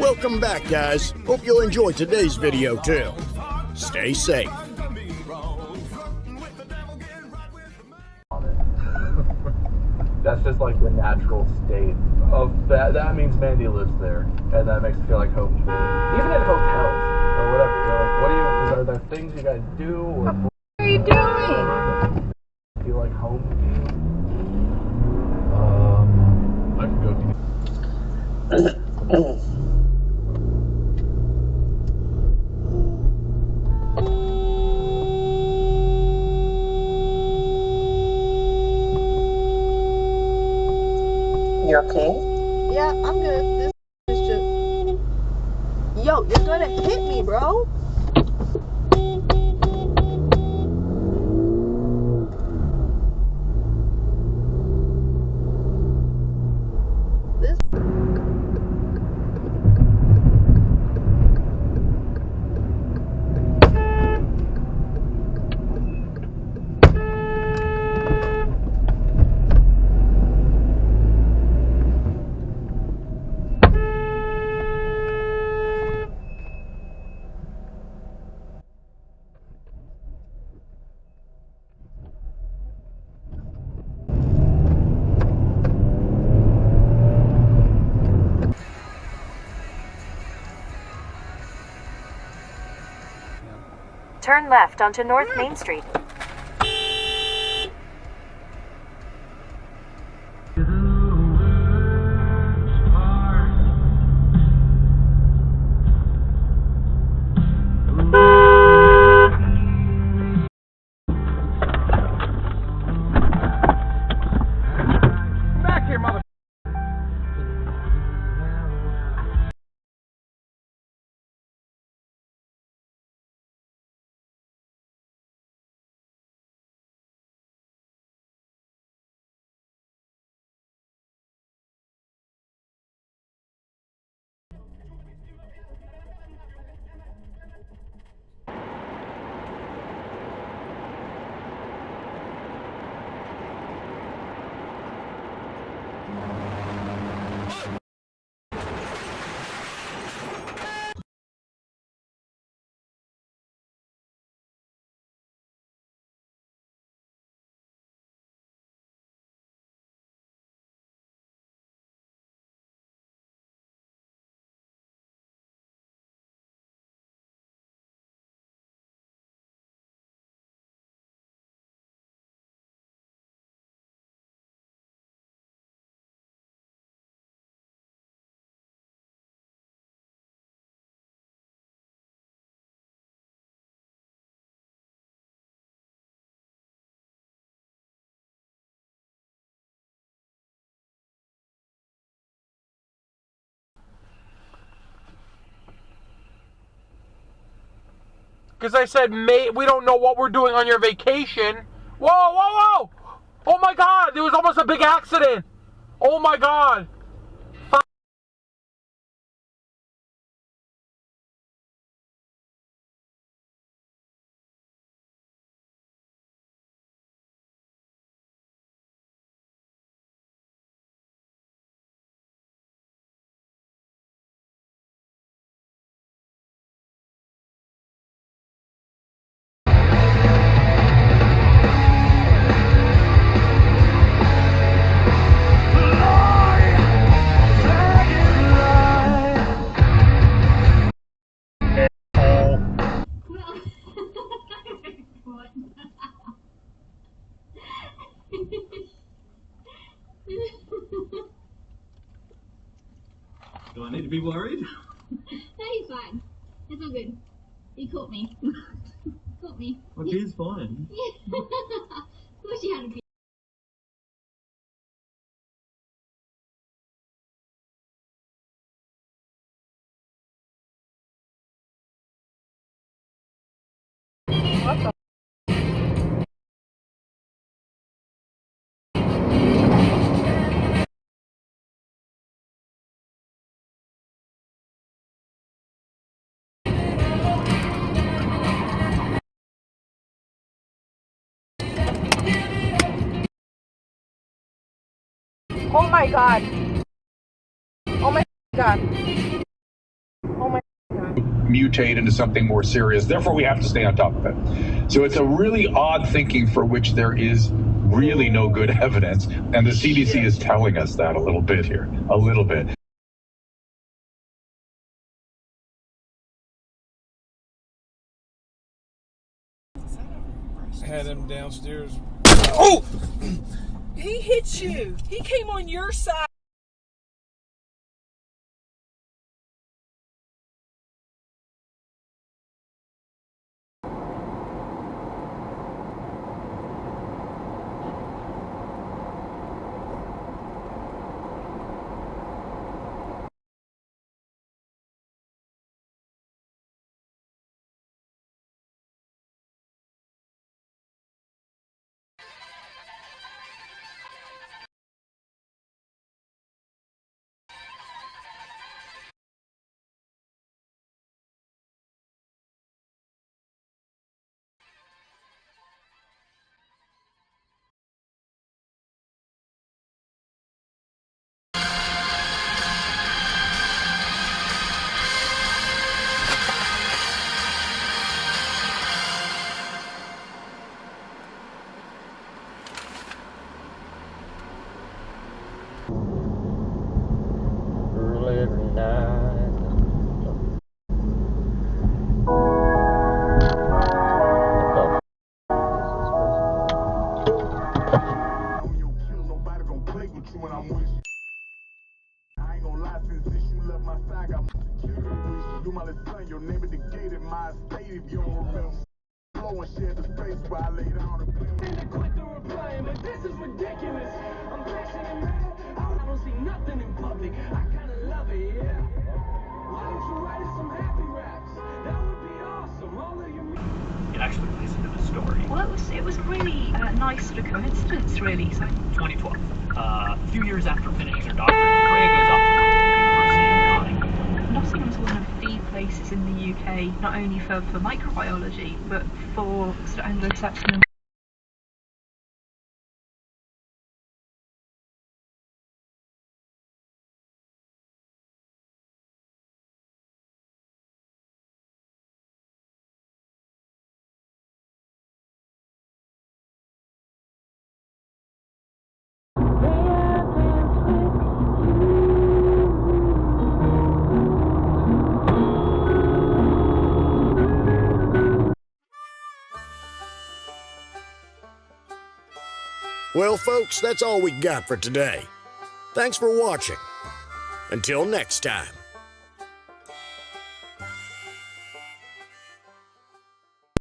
Welcome back, guys. Hope you'll enjoy today's video too. Stay safe. That's just like the natural state of that. That means Mandy lives there, and that makes it feel like home to me. Even in hotels or whatever, you're like, what are there things you guys do? Or what are you doing? Feel like home to you? I can go. You okay? Yeah, I'm good. This is just... Yo, you're gonna hit me, bro. Turn left onto North Main Street. Back here, mother. Because I said, mate, we don't know what we're doing on your vacation. Whoa, whoa, whoa! Oh my God, there was almost a big accident. Oh my God. Do I need to be worried? No, he's fine. It's all good. He caught me. Caught me. Well, he's fine. Of course you had to be. What the? Oh my God. Oh my God. mutate into something more serious. Therefore, we have to stay on top of it. So it's a really odd thinking for which there is really no good evidence. And the CDC is telling us that a little bit here, a little bit. Had him downstairs. Oh! He hit you. He came on your side. It actually plays into the story. Well, it was a really nice sort of coincidence, really. So 2012. A few years after finishing her doctorate, Greya goes off to University of Nottingham. Nottingham's one of the places in the UK, not only for microbiology, but for sort of Anglo-Saxon. Well, folks, that's all we got for today. Thanks for watching. Until next time.